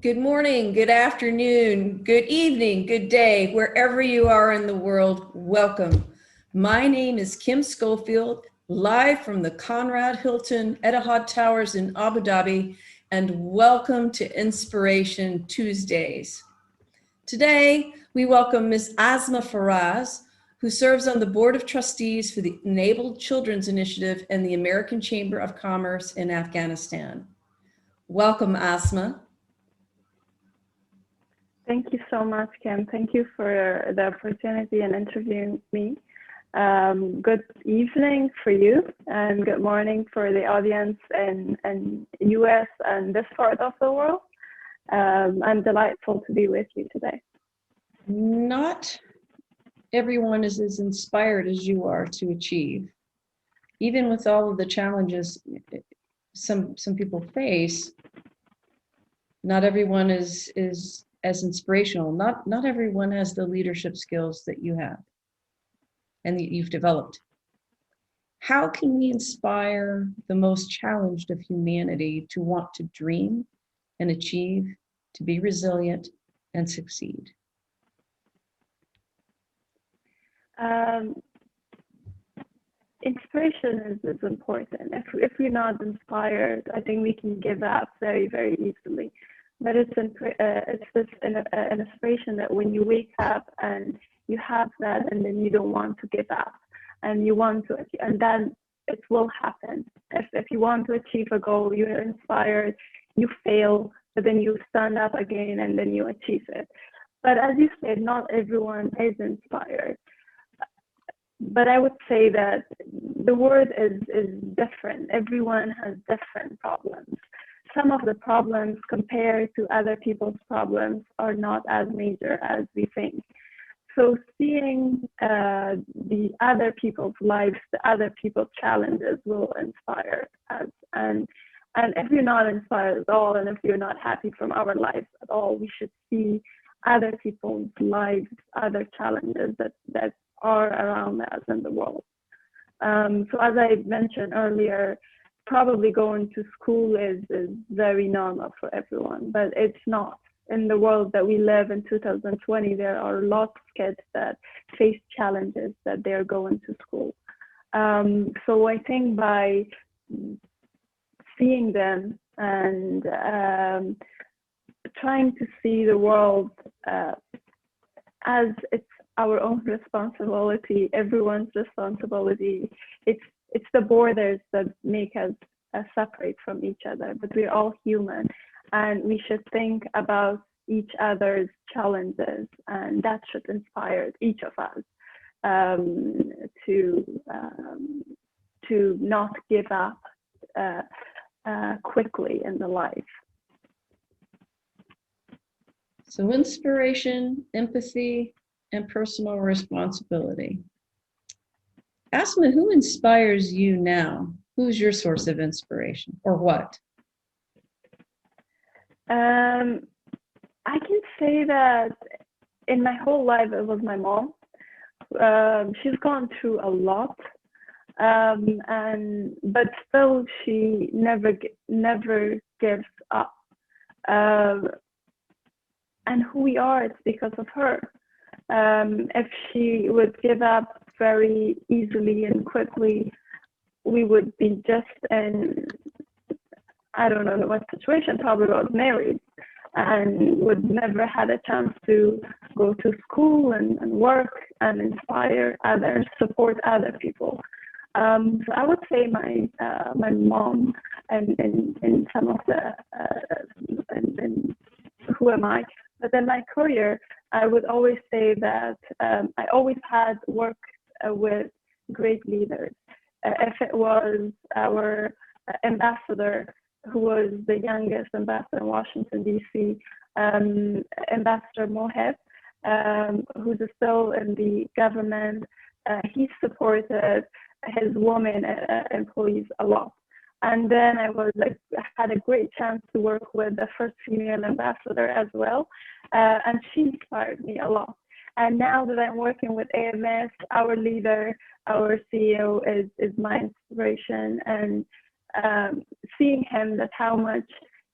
Good morning, good afternoon, good evening, good day, wherever you are in the world, welcome. My name is Kim Schofield, live from the Conrad Hilton Etihad Towers in Abu Dhabi, and welcome to Inspiration Tuesdays. Today, we welcome Ms. Asma Faraz, who serves on the Board of Trustees for the Enabled Children's Initiative and the American Chamber of Commerce in Afghanistan. Welcome, Asma. Thank you so much, Kim. Thank you for the opportunity and interviewing me. Good evening for you and good morning for the audience in US and this part of the world. I'm delightful to be with you today. Not everyone is as inspired as you are to achieve. Even with all of the challenges some people face, not everyone is as inspirational. Not everyone has the leadership skills that you have and that you've developed. How can we inspire the most challenged of humanity to want to dream and achieve, to be resilient and succeed? Inspiration is important. If we're not inspired, I think we can give up very, very easily. But it's this an inspiration that when you wake up and you have that, and then you don't want to give up, and you want to, and then it will happen. If you want to achieve a goal, you're inspired, you fail, but then you stand up again, and then you achieve it. But as you said, not everyone is inspired. But I would say that the world is different. Everyone has different problems. Some of the problems compared to other people's problems are not as major as we think. So seeing the other people's lives, the other people's challenges will inspire us. And if you're not inspired at all, and if you're not happy from our lives at all, we should see other people's lives, other challenges that are around us in the world. So as I mentioned earlier, probably going to school is very normal for everyone, but it's not. In the world that we live in 2020, there are lots of kids that face challenges that they're going to school. So I think by seeing them and trying to see the world as it's our own responsibility, everyone's responsibility. It's the borders that make us separate from each other, but we're all human, and we should think about each other's challenges, and that should inspire each of us to not give up quickly in the life. So inspiration, empathy, and personal responsibility. Asma, who inspires you now? Who's your source of inspiration, or what? I can say that in my whole life, it was my mom. She's gone through a lot, but still she never gives up. And who we are, it's because of her. If she would give up very easily and quickly, we would be just in, I don't know what situation, probably got married and would never had a chance to go to school and work and inspire others, support other people. So I would say my mom and some of the, and who am I? But in my career, I would always say that I always had worked with great leaders. If it was our ambassador, who was the youngest ambassador in Washington, D.C., Ambassador Moheb, who's still in the government, he supported his women employees a lot. And then I had a great chance to work with the first female ambassador as well, and she inspired me a lot. And now that I'm working with AMS, our leader, our CEO is my inspiration, and seeing him, that how much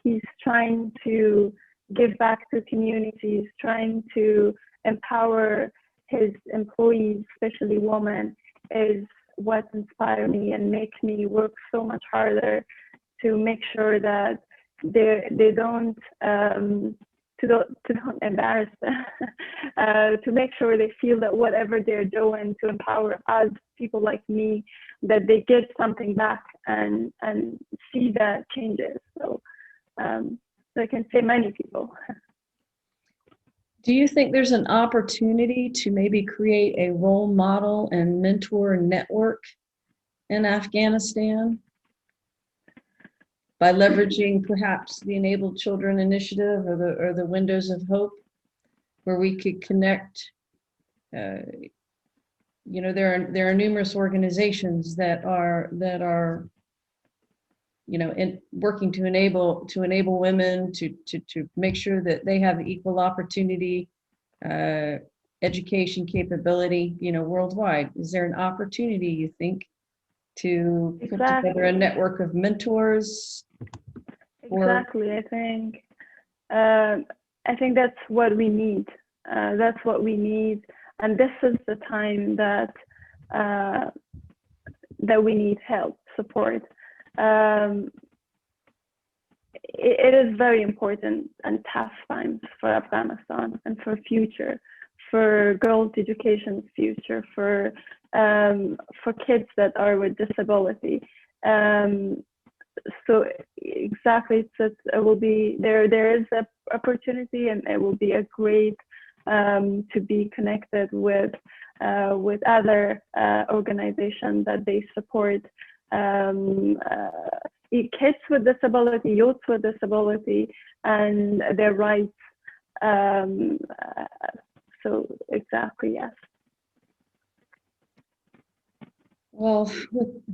he's trying to give back to communities, trying to empower his employees, especially women, is what inspires me and makes me work so much harder to make sure that they don't to don't embarrass them, to make sure they feel that whatever they're doing to empower us, people like me, that they get something back and see that changes. So, so I can say many people. Do you think there's an opportunity to maybe create a role model and mentor network in Afghanistan by leveraging perhaps the Enabled Children Initiative or the Windows of Hope, where we could connect? You know, there are numerous organizations that are you know, in working to enable women to make sure that they have equal opportunity, education capability, you know, worldwide. Is there an opportunity, you think, to put together a network of mentors? Exactly. I think that's what we need. That's what we need, and this is the time that that we need help, support. It is very important and tough times for Afghanistan and for future, for girls' education future, for kids that are with disability. So exactly, it will be there is an opportunity, and it will be a great to be connected with other organizations that they support kids with disability, youth with disability, and their rights. So exactly, yes. Well,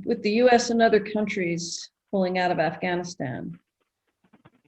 with the U.S. and other countries pulling out of Afghanistan,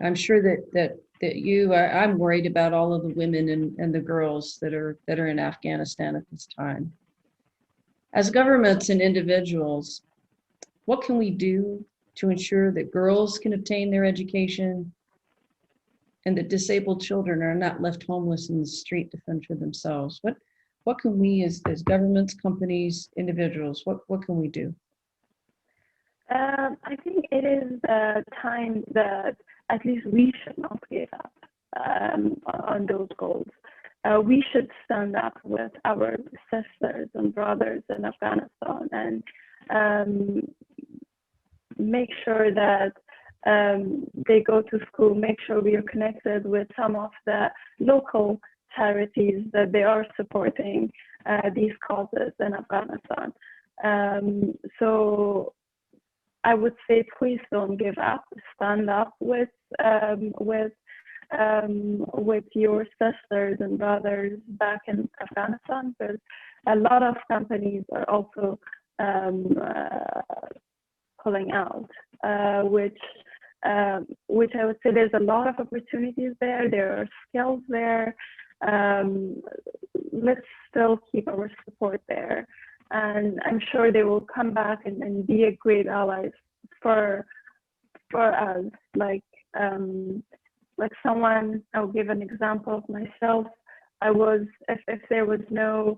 I'm sure that I'm worried about all of the women and the girls that are in Afghanistan at this time. As governments and individuals, what can we do to ensure that girls can obtain their education and that disabled children are not left homeless in the street to fend for themselves? What can we as governments, companies, individuals, what can we do? I think it is time that at least we should not give up on those goals. We should stand up with our sisters and brothers in Afghanistan and make sure that they go to school, make sure we are connected with some of the local charities that they are supporting these causes in Afghanistan. So I would say, please don't give up. Stand up with your sisters and brothers back in Afghanistan, because a lot of companies are also pulling out, which I would say there's a lot of opportunities there. There are skills there. Let's still keep our support there. And I'm sure they will come back and be a great ally for us. Like someone, I'll give an example of myself. If there was no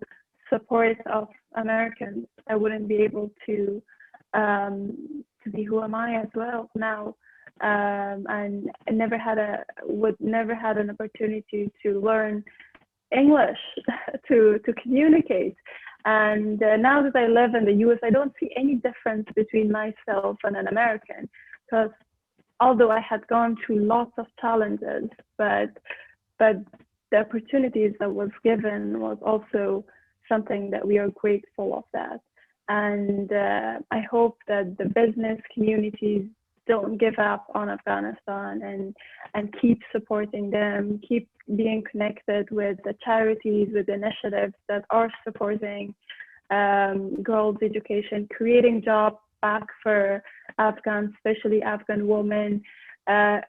support of Americans, I wouldn't be able to be who am I as well now. And I never had an opportunity to learn English to communicate. And now that I live in the US, I don't see any difference between myself and an American, because although I had gone through lots of challenges, but the opportunities that was given was also something that we are grateful of that. And I hope that the business communities don't give up on Afghanistan and keep supporting them, keep being connected with the charities, with initiatives that are supporting girls' education, creating jobs back for Afghans, especially Afghan women,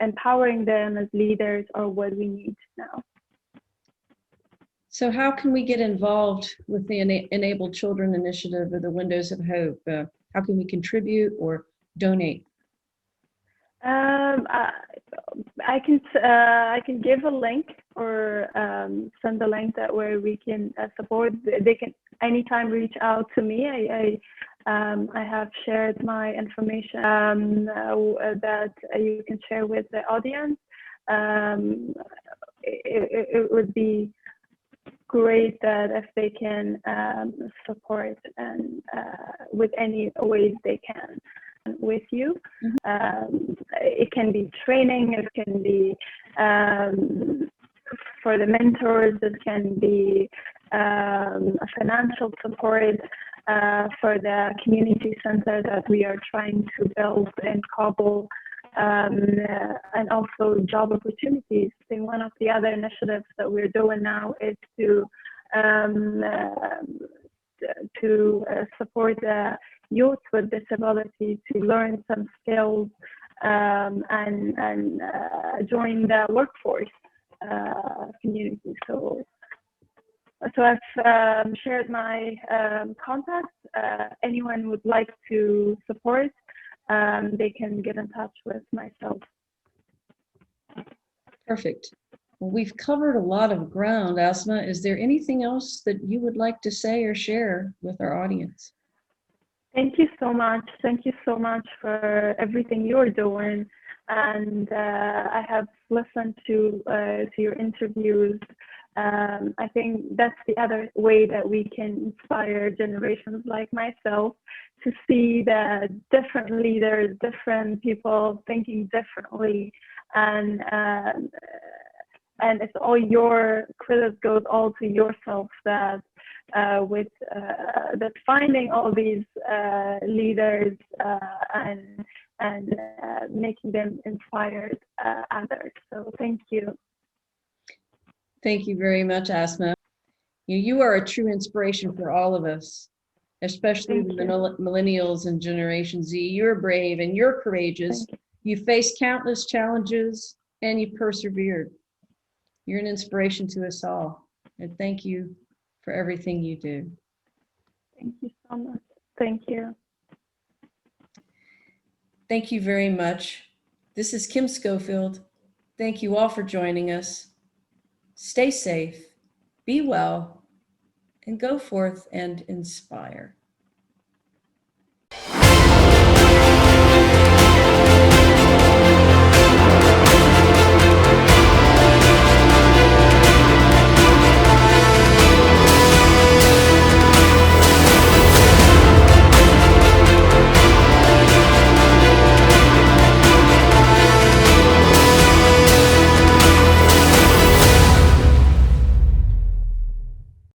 empowering them as leaders are what we need now. So how can we get involved with the Enabled Children Initiative or the Windows of Hope? How can we contribute or donate? I can give a link or send a link that where we can support. They can anytime reach out to me. I have shared my information that you can share with the audience. It would be great that if they can support and with any ways they can with you. It can be training, it can be for the mentors, it can be financial support for the community center that we are trying to build in Kabul. And also job opportunities. I think one of the other initiatives that we're doing now is to support the youth with disability to learn some skills and join the workforce community. So I've shared my contacts. Anyone would like to support, they can get in touch with myself. Perfect. Well, we've covered a lot of ground, Asma. Is there anything else that you would like to say or share with our audience? Thank you so much. Thank you so much for everything you're doing. And I have listened to your interviews. I think that's the other way that we can inspire generations like myself to see that different leaders, different people thinking differently, and it's all your credit goes all to yourself that with that finding all these leaders and making them inspired others. So thank you. Thank you very much, Asma. You are a true inspiration for all of us, especially the millennials and Generation Z. You're brave and you're courageous. You faced countless challenges and you persevered. You're an inspiration to us all. And thank you for everything you do. Thank you so much. Thank you. Thank you very much. This is Kim Schofield. Thank you all for joining us. Stay safe, be well, and go forth and inspire.